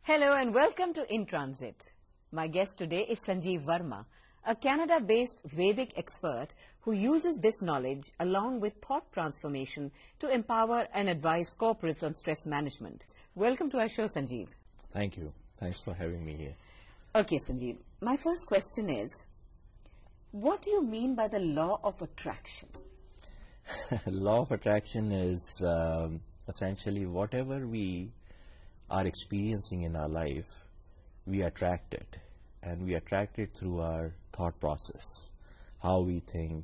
Hello and welcome to InTransit. My guest today is Sanjeev Verma, a Canada-based Vedic expert who uses this knowledge along with thought transformation to empower and advise corporates on stress management. Welcome to our show, Sanjeev. Thank you. Thanks for having me here. Okay, Sanjeev. My first question is, what do you mean by the law of attraction? Law of attraction is essentially whatever we are experiencing in our life, we attract it, and we attract it through our thought process, how we think,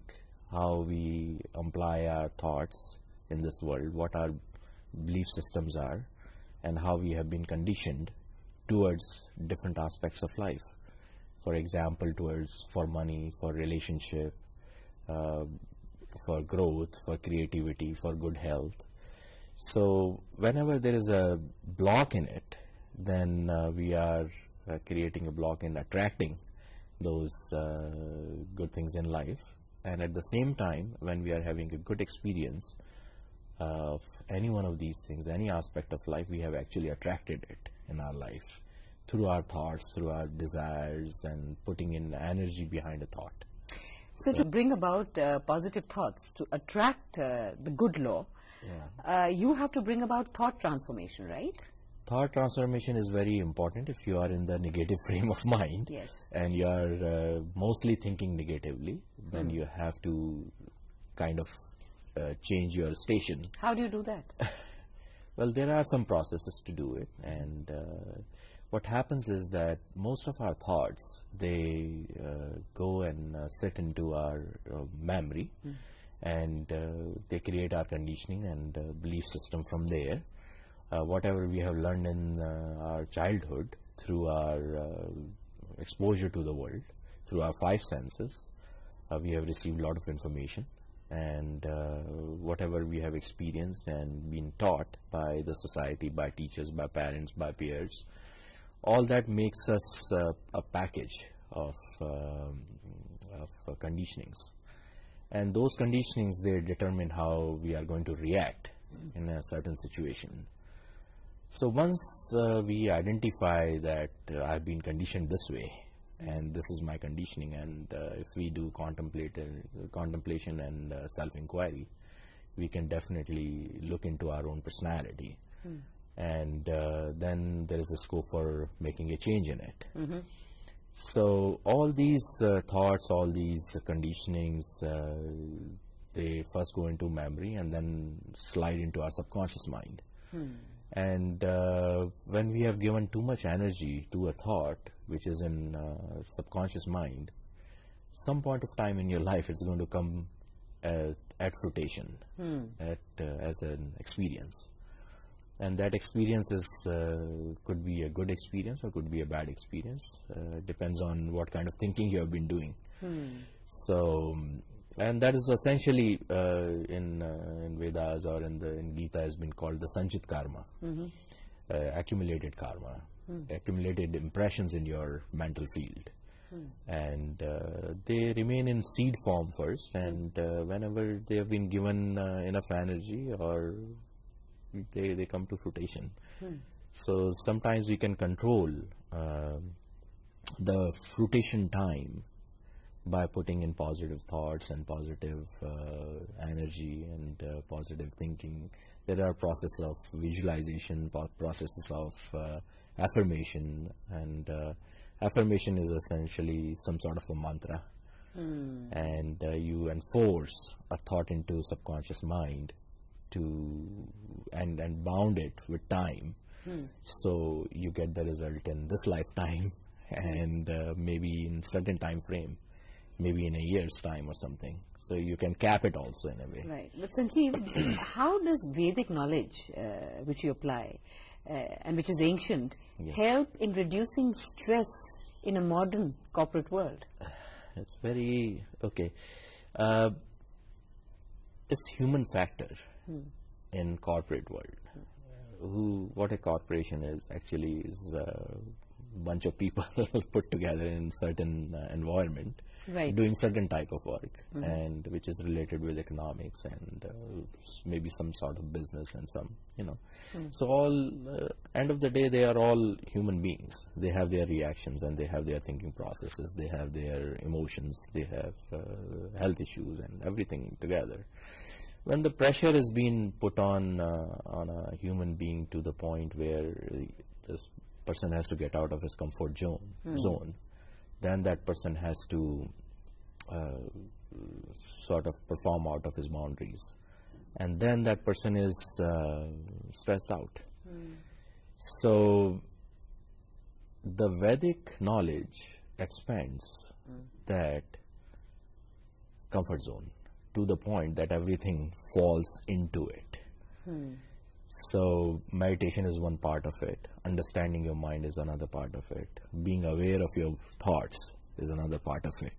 how we apply our thoughts in this world, what our belief systems are, and how we have been conditioned towards different aspects of life. For example, for money, for relationship, for growth, for creativity, for good health. So whenever there is a block in it, then we are creating a block in attracting those good things in life. And at the same time, when we are having a good experience of any one of these things, any aspect of life, we have actually attracted it in our life through our thoughts, through our desires, and putting in energy behind a thought. So to bring about positive thoughts, to attract the good law, you have to bring about thought transformation, right? Thought transformation is very important if you are in the negative frame of mind. Yes. And you are mostly thinking negatively, then you have to kind of change your station. How do you do that? Well, there are some processes to do it, and what happens is that most of our thoughts, they go and sit into our memory, and they create our conditioning and belief system from there. Whatever we have learned in our childhood through our exposure to the world, through our five senses, we have received a lot of information, and whatever we have experienced and been taught by the society, by teachers, by parents, by peers, all that makes us a package of conditionings. And those conditionings, they determine how we are going to react in a certain situation. So once we identify that I've been conditioned this way, and this is my conditioning, and if we do contemplation and self-inquiry, we can definitely look into our own personality. And then there is a scope for making a change in it. So all these thoughts, all these conditionings, they first go into memory and then slide into our subconscious mind. And when we have given too much energy to a thought which is in subconscious mind, some point of time in your life it's going to come at fruition, as an experience. And that experience could be a good experience or could be a bad experience. Depends on what kind of thinking you have been doing. So, and that is essentially in Vedas or in Gita has been called the Sanchit karma, accumulated karma, accumulated impressions in your mental field. And they remain in seed form first, and whenever they have been given enough energy, or they come to fruition. So sometimes we can control the fruition time by putting in positive thoughts and positive energy and positive thinking. There are processes of visualization, processes of affirmation, and affirmation is essentially some sort of a mantra. And you enforce a thought into subconscious mind and bound it with time, so you get the result in this lifetime, and maybe in certain time frame, maybe in a year's time or something. So you can cap it also in a way. Right. But Sanjeev, how does Vedic knowledge, which you apply, and which is ancient, help in reducing stress in a modern corporate world? It's very okay. It's human factor in corporate world. What a corporation is actually is a bunch of people put together in certain environment, doing certain type of work, and which is related with economics and maybe some sort of business and some, So all, end of the day, they are all human beings. They have their reactions and they have their thinking processes. They have their emotions. They have health issues and everything together. When the pressure is being put on a human being to the point where this person has to get out of his comfort zone, then that person has to sort of perform out of his boundaries. And then that person is stressed out. So the Vedic knowledge expands that comfort zone to the point that everything falls into it. So meditation is one part of it. Understanding your mind is another part of it. Being aware of your thoughts is another part of it.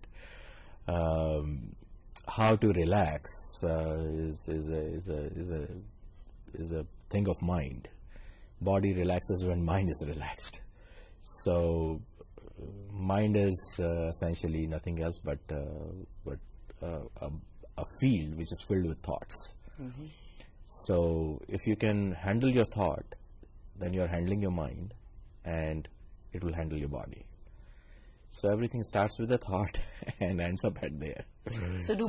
How to relax is a thing of mind. Body relaxes when mind is relaxed. So mind is essentially nothing else but a field which is filled with thoughts. So if you can handle your thought, then you are handling your mind, and it will handle your body. So everything starts with a thought and ends up at there. So do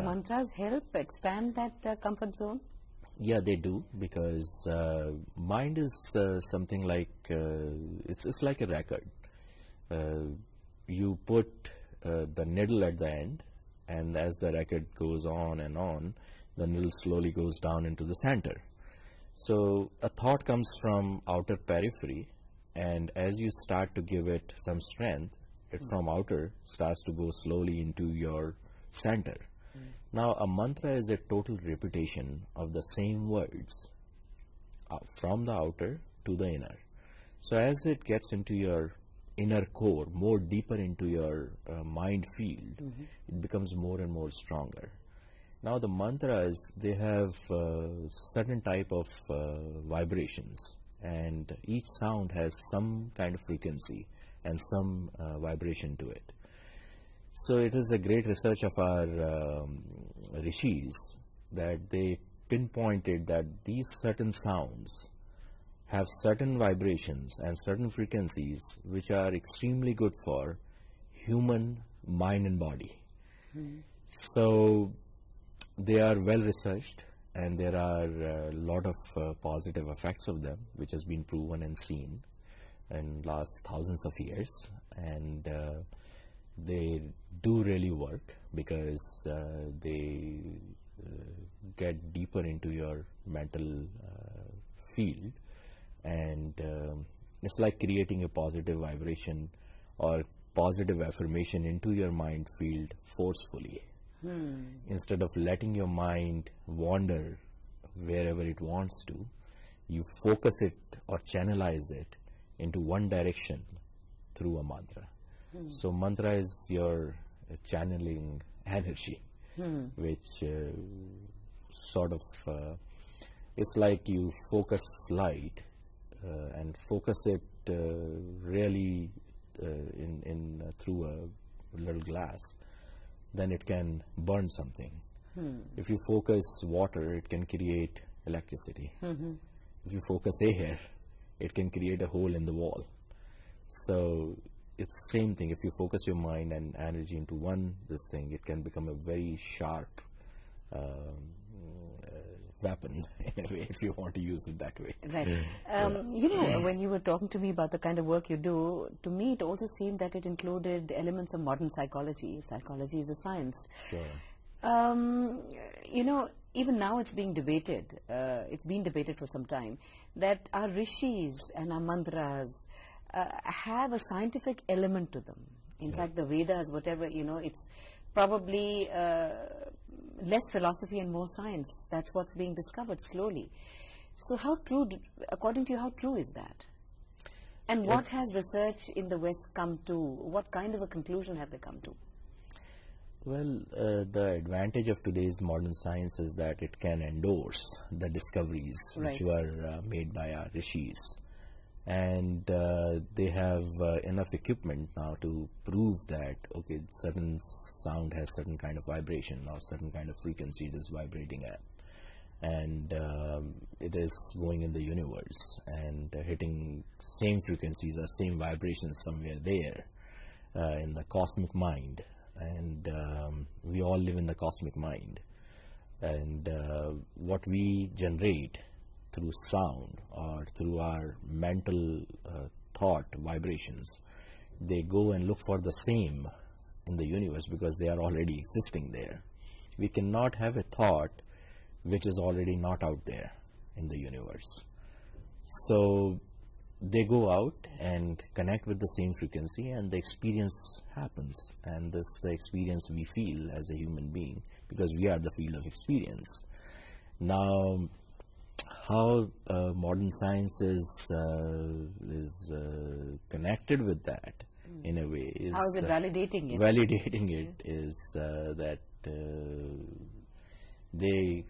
mantras help expand that comfort zone? Yeah, they do, because mind is something like, it's like a record. You put the needle at the end, and as the record goes on and on, the needle slowly goes down into the center. So a thought comes from outer periphery, and as you start to give it some strength, it from outer starts to go slowly into your center. Now a mantra is a total repetition of the same words from the outer to the inner. So as it gets into your inner core, more deeper into your mind field, it becomes more and more stronger. Now the mantras, they have certain type of vibrations, and each sound has some kind of frequency and some vibration to it. So it is a great research of our rishis that they pinpointed that these certain sounds have certain vibrations and certain frequencies which are extremely good for human mind and body. So they are well researched, and there are a lot of positive effects of them which has been proven and seen in last thousands of years, and they do really work because they get deeper into your mental field, and it's like creating a positive vibration or positive affirmation into your mind field forcefully. Instead of letting your mind wander wherever it wants to, you focus it or channelize it into one direction through a mantra. So mantra is your channeling energy, which sort of, it's like you focus light and focus it really through a little glass. Then it can burn something. If you focus water, it can create electricity. If you focus air, it can create a hole in the wall. So it's the same thing. If you focus your mind and energy into this thing, it can become a very sharp weapon, in a way, if you want to use it that way. Right. You know, when you were talking to me about the kind of work you do, to me it also seemed that it included elements of modern psychology. Psychology is a science. Sure. You know, even now it's being debated, it's been debated for some time, that our rishis and our mantras have a scientific element to them. In fact, the Vedas, whatever, you know, it's probably less philosophy and more science. That's what's being discovered slowly. So how true, according to you, how true is that? And what has research in the West come to? What kind of a conclusion have they come to? Well, the advantage of today's modern science is that it can endorse the discoveries which were made by our rishis. and they have enough equipment now to prove that, okay, certain sound has certain kind of vibration or certain kind of frequency it is vibrating at, and it is going in the universe and hitting same frequencies or same vibrations somewhere there in the cosmic mind, and we all live in the cosmic mind, and what we generate through sound or through our mental thought vibrations, they go and look for the same in the universe because they are already existing there. We cannot have a thought which is already not out there in the universe. So they go out and connect with the same frequency, and the experience happens, and this is the experience we feel as a human being because we are the field of experience. Now, how modern science is connected with that in a way is... How is it validating it? Validating it is that they